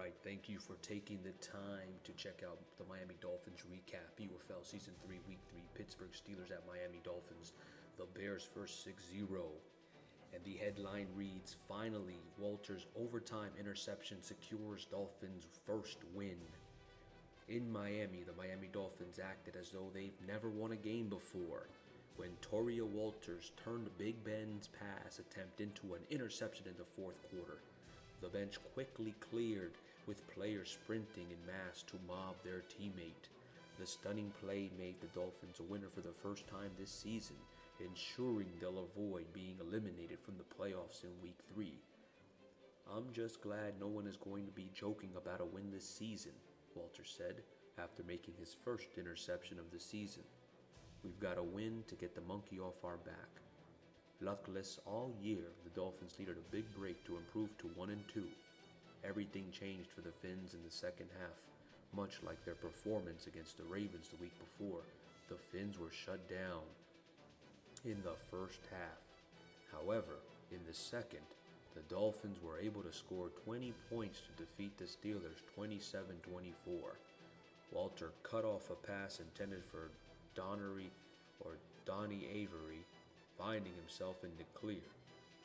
right, thank you for taking the time to check out the Miami Dolphins recap. UFL Season 3, Week 3, Pittsburgh Steelers at Miami Dolphins. The Bears first 6-0. And the headline reads, finally, Walter's overtime interception secures Dolphins' first win. In Miami, the Miami Dolphins acted as though they've never won a game before when Toria Walters turned Big Ben's pass attempt into an interception in the fourth quarter. The bench quickly cleared, with players sprinting en masse to mob their teammate. The stunning play made the Dolphins a winner for the first time this season, ensuring they'll avoid being eliminated from the playoffs in Week 3. I'm just glad no one is going to be joking about a win this season, Walter said, after making his first interception of the season. We've got a win to get the monkey off our back. Luckless all year, the Dolphins needed a big break to improve to 1-2. Everything changed for the Finns in the second half. Much like their performance against the Ravens the week before, the Finns were shut down in the first half. However, in the second, the Dolphins were able to score 20 points to defeat the Steelers 27-24. Walter cut off a pass intended for Donnie Avery, finding himself in the clear.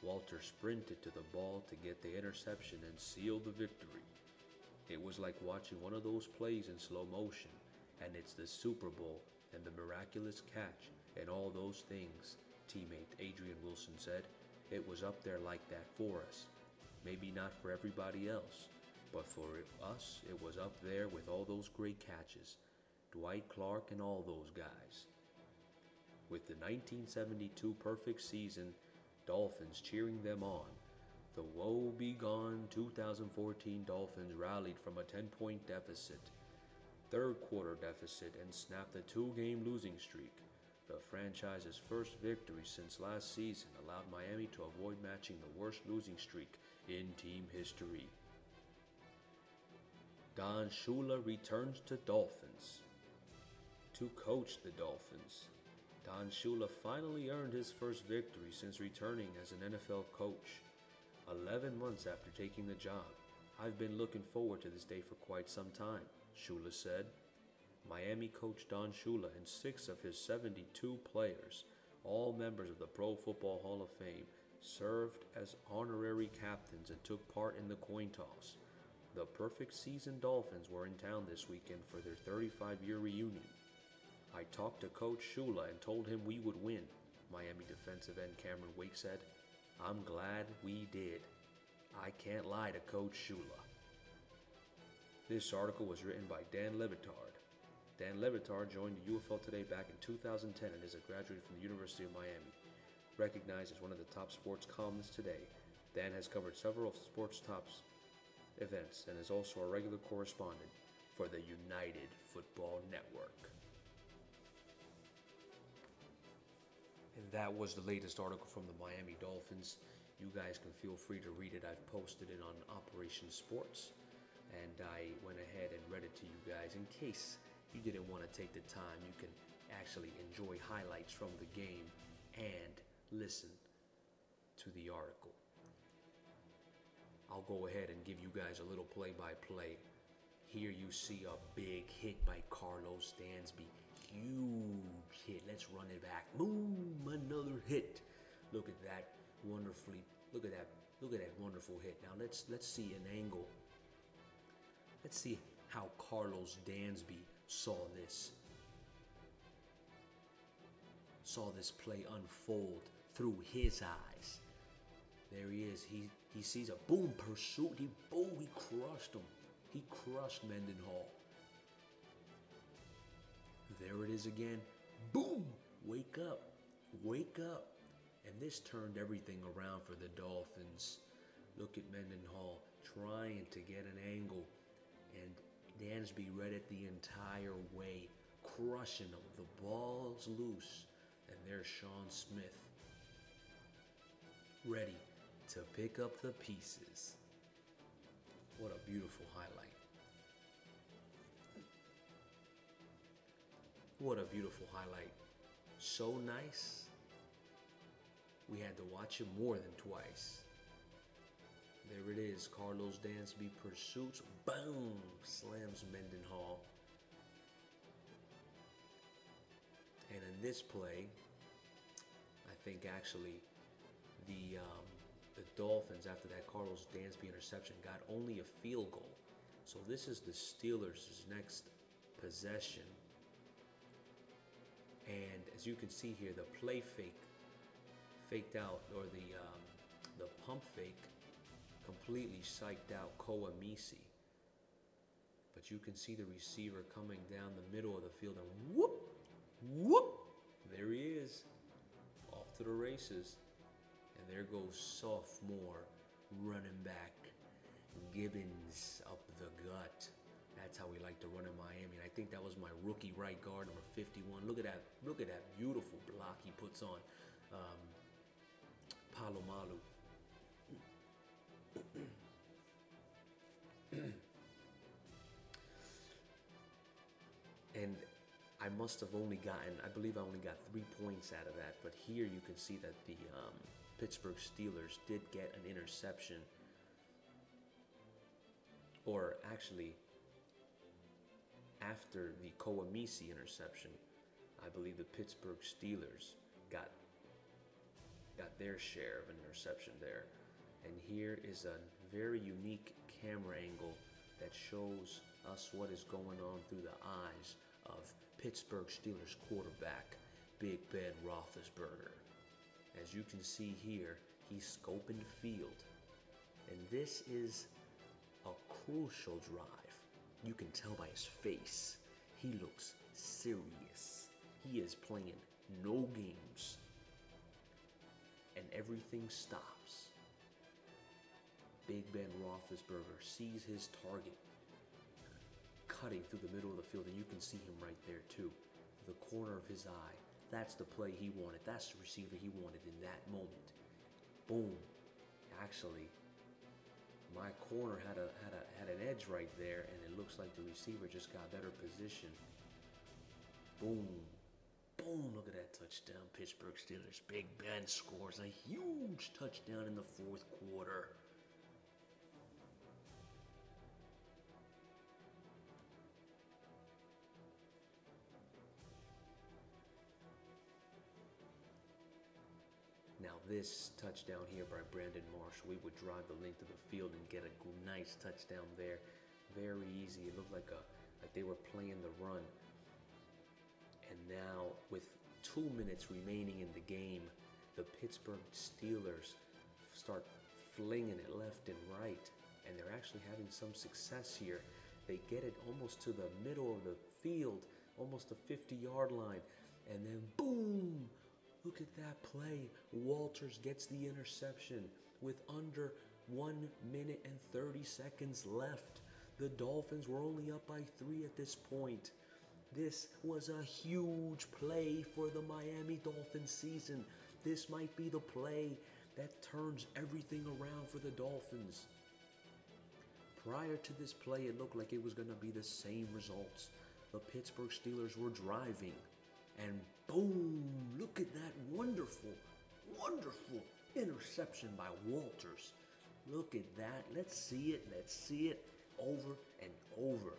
Walter sprinted to the ball to get the interception and seal the victory. It was like watching one of those plays in slow motion, and it's the Super Bowl and the miraculous catch and all those things, teammate Adrian Wilson said. It was up there like that for us. Maybe not for everybody else, but for us, it was up there with all those great catches. Dwight Clark and all those guys. With the 1972 perfect season, Dolphins cheering them on, the woe-begone 2014 Dolphins rallied from a 10-point deficit, third quarter deficit, and snapped a 2-game losing streak. The franchise's first victory since last season allowed Miami to avoid matching the worst losing streak in team history. Don Shula returns to Dolphins. To coach the Dolphins, Don Shula finally earned his first victory since returning as an NFL coach. 11 months after taking the job, I've been looking forward to this day for quite some time, Shula said. Miami coach Don Shula and 6 of his 72 players, all members of the Pro Football Hall of Fame, served as honorary captains and took part in the coin toss. The perfect season Dolphins were in town this weekend for their 35-year reunion. I talked to Coach Shula and told him we would win, Miami defensive end Cameron Wake said. I'm glad we did. I can't lie to Coach Shula. This article was written by Dan Levitard. Dan Levitard joined the UFL Today back in 2010 and is a graduate from the University of Miami. Recognized as one of the top sports columnists today, Dan has covered several sports tops events and is also a regular correspondent for the United Football Network. And that was the latest article from the Miami Dolphins. You guys can feel free to read it. I've posted it on Operation Sports, and I went ahead and read it to you guys in case you didn't want to take the time. You can actually enjoy highlights from the game and listen to the article. I'll go ahead and give you guys a little play-by-play. Here you see a big hit by Carlos Dansby. Huge hit. Let's run it back. Boom! Another hit. Look at that wonderfully. Look at that wonderful hit. Now let's see an angle. Let's see how Carlos Dansby saw this play unfold through his eyes. There he is. He sees a boom pursuit. He crushed him. He crushed Mendenhall. There it is again. Boom! Wake up. Wake up. And this turned everything around for the Dolphins. Look at Mendenhall trying to get an angle. And Dansby read it the entire way, crushing him. The ball's loose. And there's Sean Smith, ready to pick up the pieces. What a beautiful highlight. What a beautiful highlight. So nice, we had to watch him more than twice. There it is. Carlos Dansby pursuits. Boom! Slams Mendenhall. And in this play, I think actually the Dolphins, after that Carlos Dansby interception, got only a field goal. So this is the Steelers' next possession. And as you can see here, the play faked out, or the pump fake completely psyched out Koamisi. But you can see the receiver coming down the middle of the field, and whoop, whoop, there he is, off to the races. And there goes sophomore running back Gibbons up the gut. That's how we like to run in Miami. And I think that was my rookie right guard, number 51. Look at that beautiful block he puts on Palomalu. And I must have only gotten, I believe I only got 3 points out of that. But here you can see that the Pittsburgh Steelers did get an interception. Or actually, after the Koamisi interception, I believe the Pittsburgh Steelers got their share of an interception there. And here is a very unique camera angle that shows us what is going on through the eyes of Pittsburgh Steelers quarterback, Big Ben Roethlisberger. As you can see here, he's scoping the field. And this is a crucial drive. You can tell by his face. He looks serious. He is playing no games. And everything stops. Big Ben Roethlisberger sees his target cutting through the middle of the field, and you can see him right there too. The corner of his eye. That's the play he wanted. That's the receiver he wanted in that moment. Boom. Actually, my corner had an edge right there, and it looks like the receiver just got better position. Boom. Boom. Look at that touchdown. Pittsburgh Steelers. Big Ben scores a huge touchdown in the fourth quarter. Now this touchdown here by Brandon Marshall, we would drive the length of the field and get a nice touchdown there. Very easy. It looked like they were playing the run. And now with 2 minutes remaining in the game, the Pittsburgh Steelers start flinging it left and right. And they're actually having some success here. They get it almost to the middle of the field, almost the 50-yard line. And then boom! Look at that play. Walters gets the interception with under 1 minute and 30 seconds left. The Dolphins were only up by 3 at this point. This was a huge play for the Miami Dolphins season. This might be the play that turns everything around for the Dolphins. Prior to this play, it looked like it was going to be the same results. The Pittsburgh Steelers were driving. And boom, look at that wonderful, wonderful interception by Walters. Look at that. Let's see it. Let's see it over and over.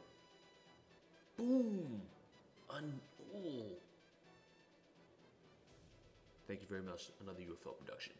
Boom. Thank you very much. Another UFL production.